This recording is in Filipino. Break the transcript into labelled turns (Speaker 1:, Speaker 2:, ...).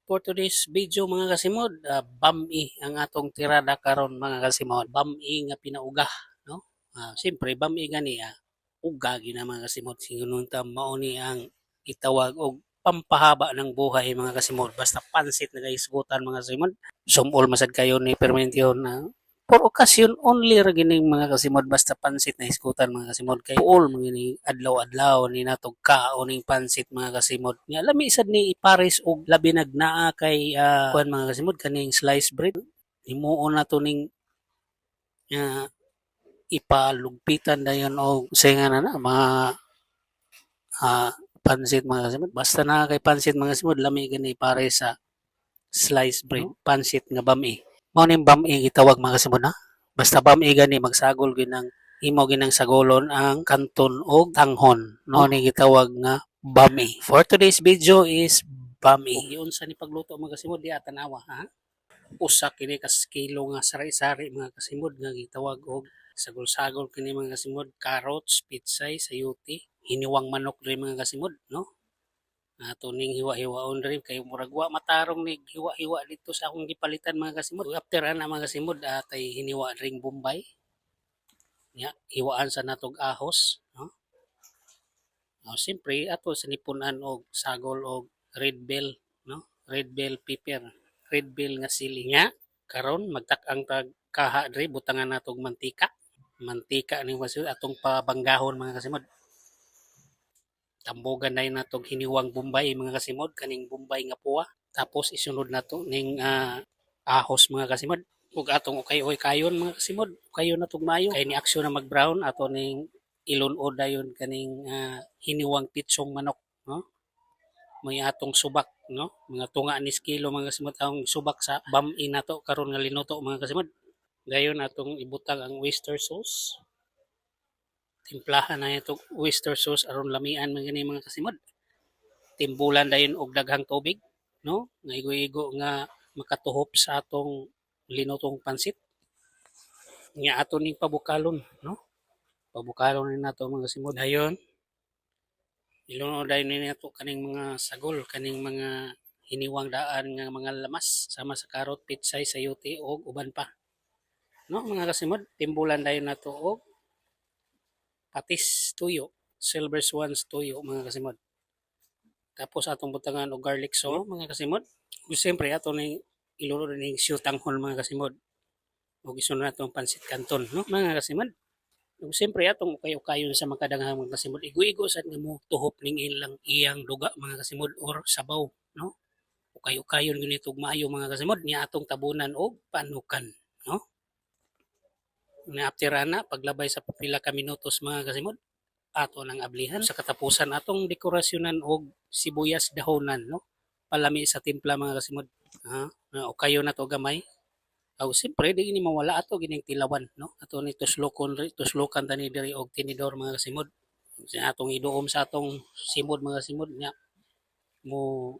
Speaker 1: For today's video mga kasimod, bami ang atong tirada karon mga kasimod. Bami nga pinauga, no? Siyempre bami gani uga gina mga kasimod. Sinunta mao ni ang itawag og pampahaba ng buhay mga kasimod. Basta pansit na isgutan mga kasimod. Sumol masad kayo ni permentyon na for occasion only ra gining mga kasimod basta pansit na isgutan mga kasimod kay all mga adlaw-adlaw ni natog kaoning pansit mga kasimod nya lami sad ni ipares og labi nagnaa kay kuan mga kasimod kaning sliced bread himuon na to ning uh, ipalugpitan dayon og singa na mga pansit mga kasimod basta na kay pansit mga kasimod lami gani pare sa sliced bread pansit nga bami mao ning bami gitawag mga kasimod na basta bami gani magsagol ginang imo ginang sagolon ang kanton o tanghon no ni gitawag nga bami. For today's video is bami. Yun sa ni pagluto mga kasimod di tanawa ha. Usa kini ka kilo nga sari-sari mga kasimod nga gitawag og sagol-sagol kini mga kasimod carrots, pitsay, sayuti, hiniwang manok rin mga kasimod no. Ato ning hiwa-hiwaon rin kay murag wa matarong ni hiwa-hiwa dito sa akong gipalitan mga kasimod. After ana mga kasimod atay hiniwa ring bombay. Ya, hiwaan sa natog ahos, no? Siyempre ato sinipunan og sagol og red bell, no? Red bell pepper, red bell nga sili nga karon magtak-ang tag kaha diri butangan natog mantika. Mantika ni masul atong pabanggahon mga kasimod. Tambogan na natog hiniwang bombay mga kasimod kaning bombay nga puwa tapos isunod nato ning ahos mga kasimod ug atong ukay-oy kayon mga kasimod kayon natog mayo kay ni aksyon na mag-brown ato ning ilunod dayon kaning hiniwang pitsong manok no may atong subak no mga tunga ni kilo mga kasimod ang subak sa bami nato karon nga linuto mga kasimod dayon atong ibutang ang oyster sauce timplahan na ito oyster sauce aron lamian mga kasimod. Timbulan dayon og daghang tubig, no? Nga igo-igo nga makatuhop sa atong linutong pansit. Nga ato ning pabukalon, no? Pabukalon ni nato mga kasimod. Dayon ilunod dayon ni nato kaning mga sagol, kaning mga hiniwang daan nga mga lamas sama sa karot, pitsay, sayote og uban pa. No, mga kasimod, timbulan dayon nato og patis tuyo, silver swans tuyo mga kasimod. Tapos atong butangan og garlic sauce mga kasimod. Ug siyempre ato ning ilunod ning siyo tanghon mga kasimod. Ug isunod natong pansit canton no mga kasimod. Ug siyempre atong ukay-ukayon sa makadaghang mga kasimod. Igo-igo sad nga mo tuhop ning ilang iyang duga mga kasimod or sabaw no. Ukay-ukayon ginitog maayo mga kasimod niya atong tabunan og panukan no. Na after ana paglabay sa pila ka minutos mga kasimod ato nang ablihan sa katapusan atong dekorasyonan og sibuyas dahonan no palami sa timpla mga kasimod o kayo na to gamay aw siyempre di ni mawala ato gining tilawan no ato ni tuslokan tani diri og tinidor mga kasimod sa atong iduom sa atong simod mga kasimod nya mo